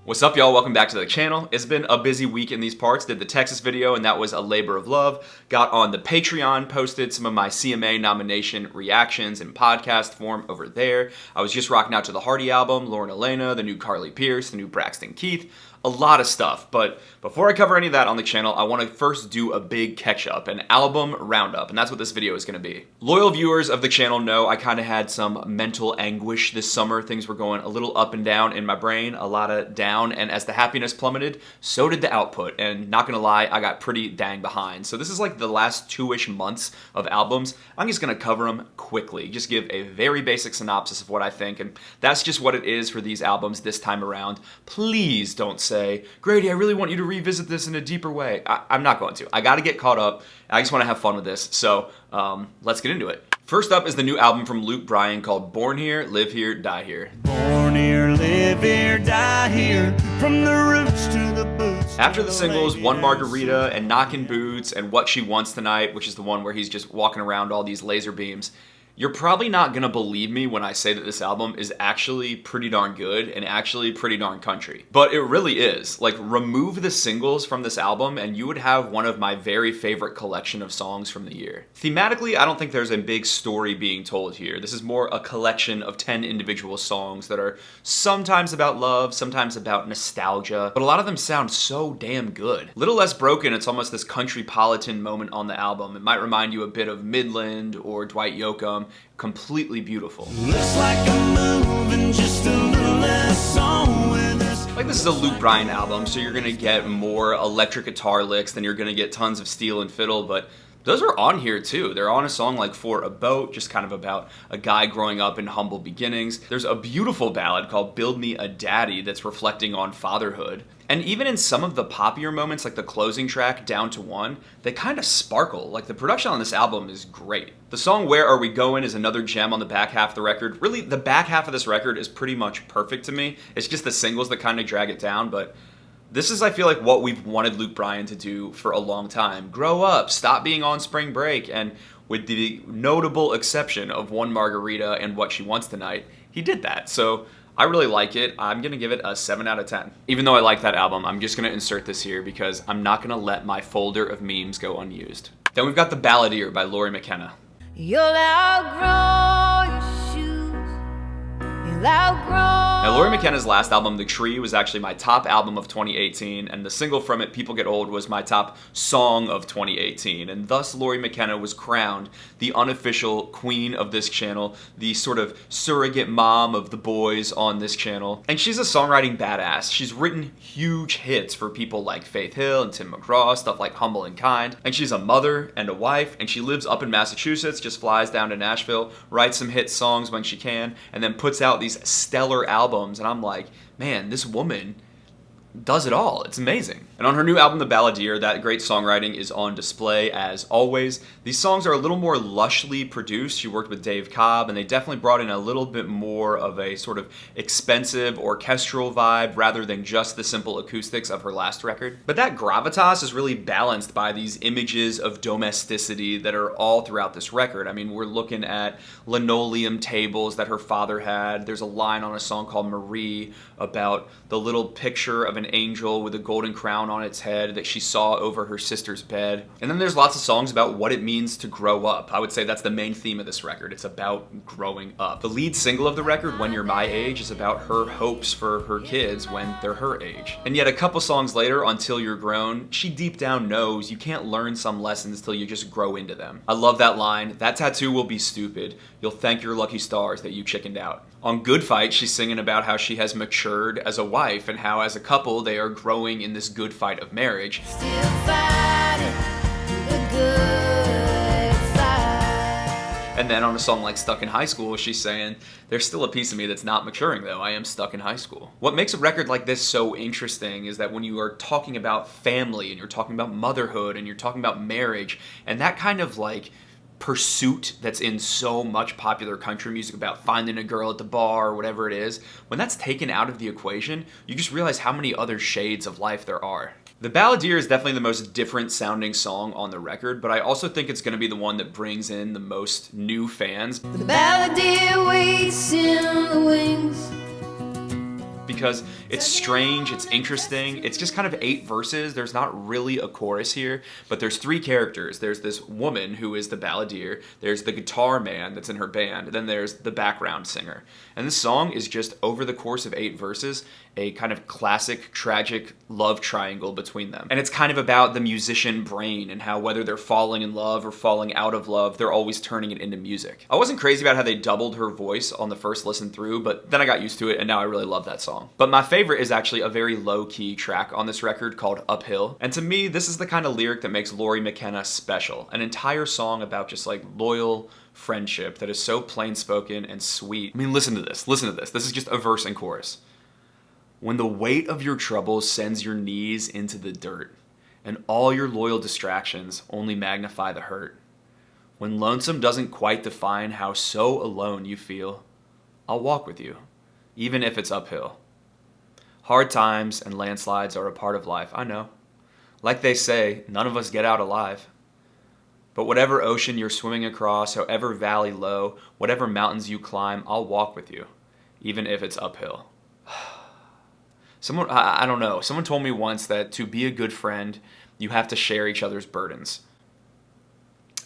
What's up, y'all? Welcome back to the channel. It's been a busy week in these parts. Did the Texas video, and that was a labor of love. Got on the Patreon, posted some of my CMA nomination reactions in podcast form over there. I was just rocking out to the Hardy album, Lauren Elena, the new Carly Pierce, the new Braxton Keith. A lot of stuff, but before I cover any of that on the channel, I want to first do a big catch-up, an album roundup, and that's what this video is going to be. Loyal viewers of the channel know I kind of had some mental anguish this summer. Things were going a little up and down in my brain, a lot of down, and as the happiness plummeted, so did the output, and not gonna lie, I got pretty dang behind. So this is like the last 2-ish months of albums. I'm just gonna cover them quickly, just give a very basic synopsis of what I think, and that's just what it is for these albums this time around. Please don't say, Grady, I really want you to revisit this in a deeper way. I'm not going to. I gotta get caught up. I just wanna have fun with this, so let's get into it. First up is the new album from Luke Bryan called Born Here, Live Here, Die Here. Born here, live here, die here, from the roots to the boots. After the singles One Margarita and Knockin' Boots and What She Wants Tonight, which is the one where he's just walking around all these laser beams, you're probably not gonna believe me when I say that this album is actually pretty darn good and actually pretty darn country. But it really is. Like, remove the singles from this album and you would have one of my very favorite collection of songs from the year. Thematically, I don't think there's a big story being told here. This is more a collection of 10 individual songs that are sometimes about love, sometimes about nostalgia, but a lot of them sound so damn good. Little Less Broken, it's almost this country-politan moment on the album. It might remind you a bit of Midland or Dwight Yoakam. Completely beautiful. Looks like I'm moving just a little less on with this. Like, this is a Luke Bryan album, so you're gonna get more electric guitar licks than you're gonna get tons of steel and fiddle, but those are on here too. They're on a song like For a Boat, just kind of about a guy growing up in humble beginnings. There's a beautiful ballad called Build Me a Daddy that's reflecting on fatherhood. And even in some of the poppier moments, like the closing track, Down to One, they kind of sparkle. Like, the production on this album is great. The song Where Are We Going is another gem on the back half of the record. Really, the back half of this record is pretty much perfect to me. It's just the singles that kind of drag it down, but this is, I feel like, what we've wanted Luke Bryan to do for a long time. Grow up, stop being on spring break, and with the notable exception of One Margarita and What She Wants Tonight, he did that. So I really like it. I'm gonna give it a 7 out of 10. Even though I like that album, I'm just gonna insert this here because I'm not gonna let my folder of memes go unused. Then we've got The Balladeer by Lori McKenna. You'll outgrow your shoes. You'll outgrow. Now, Lori McKenna's last album, The Tree, was actually my top album of 2018, and the single from it, People Get Old, was my top song of 2018, and thus Lori McKenna was crowned the unofficial queen of this channel, the sort of surrogate mom of the boys on this channel. And she's a songwriting badass. She's written huge hits for people like Faith Hill and Tim McGraw, stuff like Humble and Kind, and she's a mother and a wife, and she lives up in Massachusetts, just flies down to Nashville, writes some hit songs when she can, and then puts out these stellar albums, and I'm like, man, this woman does it all. It's amazing. And on her new album, The Balladeer, that great songwriting is on display as always. These songs are a little more lushly produced. She worked with Dave Cobb, and they definitely brought in a little bit more of a sort of expensive orchestral vibe rather than just the simple acoustics of her last record. But that gravitas is really balanced by these images of domesticity that are all throughout this record. I mean, we're looking at linoleum tables that her father had. There's a line on a song called Marie about the little picture of an angel with a golden crown on its head that she saw over her sister's bed. And then there's lots of songs about what it means to grow up. I would say that's the main theme of this record. It's about growing up. The lead single of the record, When You're My Age, is about her hopes for her kids when they're her age. And yet a couple songs later, Until You're Grown, she deep down knows you can't learn some lessons till you just grow into them. I love that line. That tattoo will be stupid. You'll thank your lucky stars that you chickened out. On Good Fight, she's singing about how she has matured as a wife and how as a couple they are growing in this good fight of marriage. Still fighting the good fight. And then on a song like Stuck in High School, she's saying, there's still a piece of me that's not maturing though, I am stuck in high school. What makes a record like this so interesting is that when you are talking about family and you're talking about motherhood and you're talking about marriage and that kind of like pursuit that's in so much popular country music about finding a girl at the bar or whatever it is, when that's taken out of the equation, you just realize how many other shades of life there are. The Balladeer is definitely the most different sounding song on the record, but I also think it's going to be the one that brings in the most new fans. The Balladeer waits in the wings. because it's strange, it's interesting, it's just kind of 8 verses. There's not really a chorus here, but there's 3 characters. There's this woman who is the balladeer, there's the guitar man that's in her band, then there's the background singer. And this song is just, over the course of 8 verses, a kind of classic, tragic love triangle between them. And it's kind of about the musician brain and how whether they're falling in love or falling out of love, they're always turning it into music. I wasn't crazy about how they doubled her voice on the first listen through, but then I got used to it and now I really love that song. But my favorite is actually a very low-key track on this record called Uphill. And to me, this is the kind of lyric that makes Lori McKenna special. An entire song about just like loyal friendship that is so plain-spoken and sweet. I mean, listen to this. This is just a verse and chorus. When the weight of your troubles sends your knees into the dirt, and all your loyal distractions only magnify the hurt. When lonesome doesn't quite define how so alone you feel, I'll walk with you, even if it's uphill. Hard times and landslides are a part of life, I know. Like they say, none of us get out alive. But whatever ocean you're swimming across, however valley low, whatever mountains you climb, I'll walk with you, even if it's uphill. I don't know, someone told me once that to be a good friend, you have to share each other's burdens.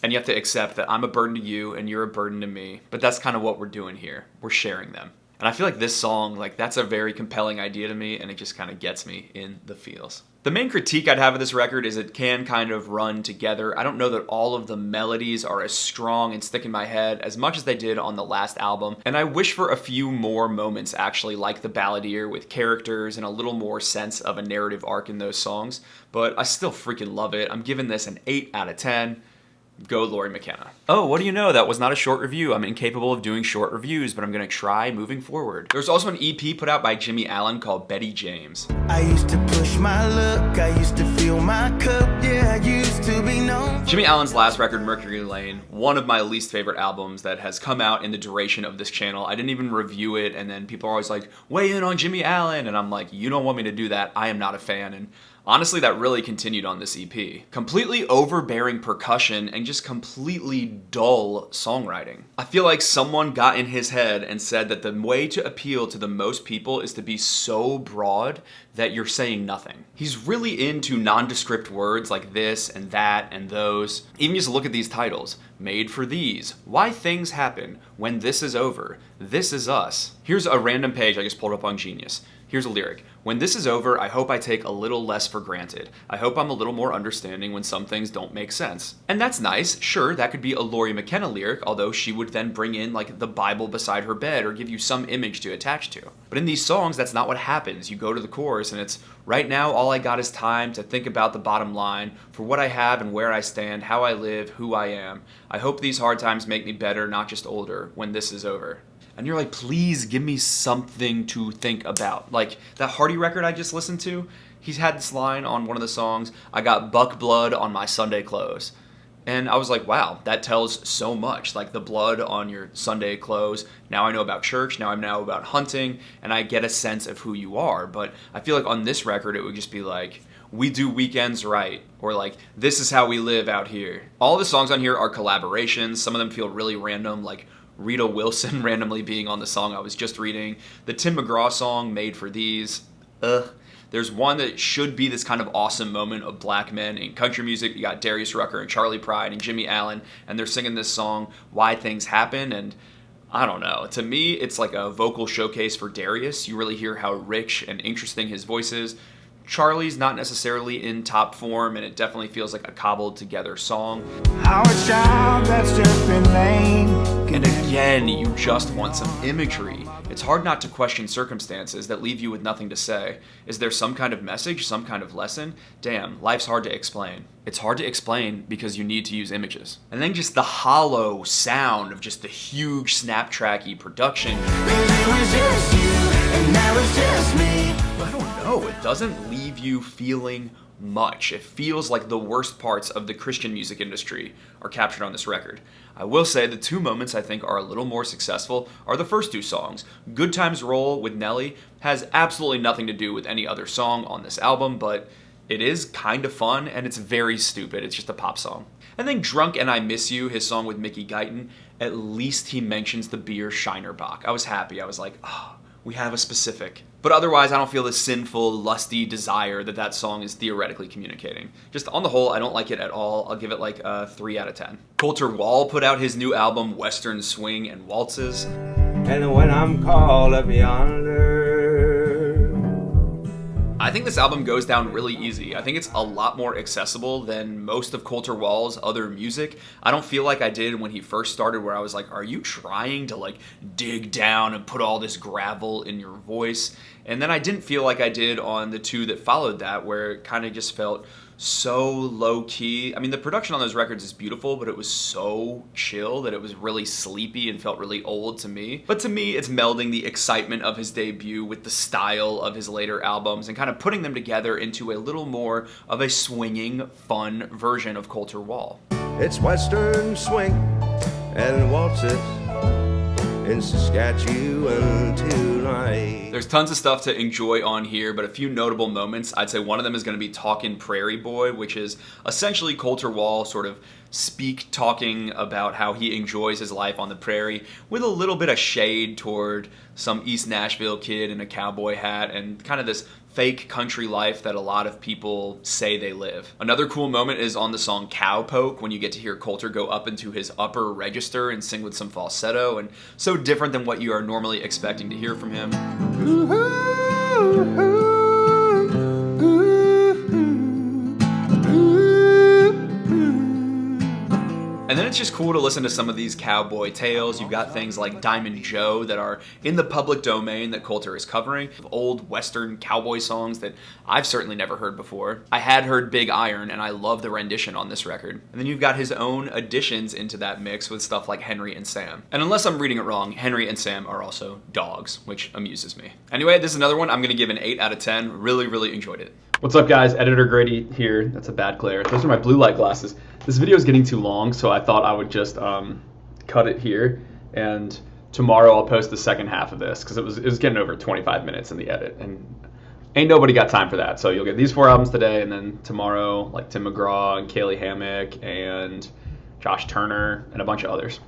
And you have to accept that I'm a burden to you and you're a burden to me. But that's kind of what we're doing here. We're sharing them. And I feel like this song, like that's a very compelling idea to me and it just kind of gets me in the feels. The main critique I'd have of this record is it can kind of run together. I don't know that all of the melodies are as strong and stick in my head as much as they did on the last album. And I wish for a few more moments actually like the Balladeer with characters and a little more sense of a narrative arc in those songs. But I still freaking love it. I'm giving this an 8 out of 10. Go Lori McKenna. Oh, what do you know? That was not a short review. I'm incapable of doing short reviews, but I'm gonna try moving forward. There's also an EP put out by Jimmie Allen called Bettie James. I used to push my luck, I used to fill my cup, yeah, I used to be known. Jimmie Allen's last record, Mercury Lane, one of my least favorite albums that has come out in the duration of this channel. I didn't even review it, and then people are always like, weigh in on Jimmie Allen, and I'm like, you don't want me to do that. I am not a fan, and honestly, that really continued on this EP. Completely overbearing percussion and just completely dull songwriting. I feel like someone got in his head and said that the way to appeal to the most people is to be so broad that you're saying nothing. He's really into nondescript words like this and that and those. Even just look at these titles. Made for These, Why Things Happen, When This Is Over, This Is Us. Here's a random page I just pulled up on Genius. Here's a lyric. When this is over, I hope I take a little less for granted. I hope I'm a little more understanding when some things don't make sense. And that's nice. Sure, that could be a Lori McKenna lyric, although she would then bring in like the Bible beside her bed or give you some image to attach to. But in these songs, that's not what happens. You go to the chorus and it's, right now all I got is time to think about the bottom line, for what I have and where I stand, how I live, who I am. I hope these hard times make me better, not just older, when this is over. And you're like, please give me something to think about. Like that Hardy record I just listened to, he's had this line on one of the songs, I got buck blood on my Sunday clothes. And I was like, wow, that tells so much. Like the blood on your Sunday clothes. Now I know about church, now I know about hunting, and I get a sense of who you are. But I feel like on this record, it would just be like, we do weekends right, or like, this is how we live out here. All the songs on here are collaborations. Some of them feel really random, like Rita Wilson randomly being on the song I was just reading. The Tim McGraw song, Made for These. There's one that should be this kind of awesome moment of black men in country music. You got Darius Rucker and Charlie Pride and Jimmie Allen, and they're singing this song, Why Things Happen, and I don't know. To me, it's like a vocal showcase for Darius. You really hear how rich and interesting his voice is. Charlie's not necessarily in top form, and it definitely feels like a cobbled together song. Our child that's just been lame. And again, you just want some imagery. It's hard not to question circumstances that leave you with nothing to say. Is there some kind of message, some kind of lesson? Damn, life's hard to explain. It's hard to explain because you need to use images. And then just the hollow sound of just the huge Snaptracky production. It was just you, and now it's just me. I don't know, it doesn't leave you feeling much. It feels like the worst parts of the Christian music industry are captured on this record. I will say the 2 moments I think are a little more successful are the first 2 songs. Good Times Roll with Nelly has absolutely nothing to do with any other song on this album, but it is kind of fun and it's very stupid. It's just a pop song. And then Drunk and I Miss You, his song with Mickey Guyton, at least he mentions the beer Shinerbach. I was happy. I was like, oh, we have a specific. But otherwise, I don't feel the sinful, lusty desire that song is theoretically communicating. Just on the whole, I don't like it at all. I'll give it like a 3 out of 10. Colter Wall put out his new album, Western Swing and Waltzes. And when I'm called up yonder, I think this album goes down really easy. I think it's a lot more accessible than most of Colter Wall's other music. I don't feel like I did when he first started, where I was like, are you trying to like dig down and put all this gravel in your voice? And then I didn't feel like I did on the 2 that followed that, where it kind of just felt so low-key. I mean, the production on those records is beautiful, but it was so chill that it was really sleepy and felt really old to me. But to me, it's melding the excitement of his debut with the style of his later albums and kind of putting them together into a little more of a swinging, fun version of Colter Wall. it's Western Swing and Waltzes in Saskatchewan tonight. There's tons of stuff to enjoy on here, but a few notable moments. I'd say one of them is going to be Talkin' Prairie Boy, which is essentially Colter Wall sort of talking about how he enjoys his life on the prairie, with a little bit of shade toward some East Nashville kid in a cowboy hat and kind of this fake country life that a lot of people say they live. Another cool moment is on the song Cowpoke, when you get to hear Colter go up into his upper register and sing with some falsetto, and so different than what you are normally expecting to hear from him. And then it's just cool to listen to some of these cowboy tales. You've got things like Diamond Joe that are in the public domain that Colter is covering, old Western cowboy songs that I've certainly never heard before. I had heard Big Iron, and I love the rendition on this record. And then you've got his own additions into that mix with stuff like Henry and Sam. And unless I'm reading it wrong, Henry and Sam are also dogs, which amuses me. Anyway, this is another one I'm going to give an 8 out of 10. Really, really enjoyed it. What's up, guys? Editor Grady here. That's a bad glare. Those are my blue light glasses. This video is getting too long, so I thought I would just cut it here, and tomorrow I'll post the second half of this, because it was getting over 25 minutes in the edit, and ain't nobody got time for that. So you'll get these 4 albums today, and then tomorrow, like Tim McGraw and Kaylee Hammack and Josh Turner and a bunch of others.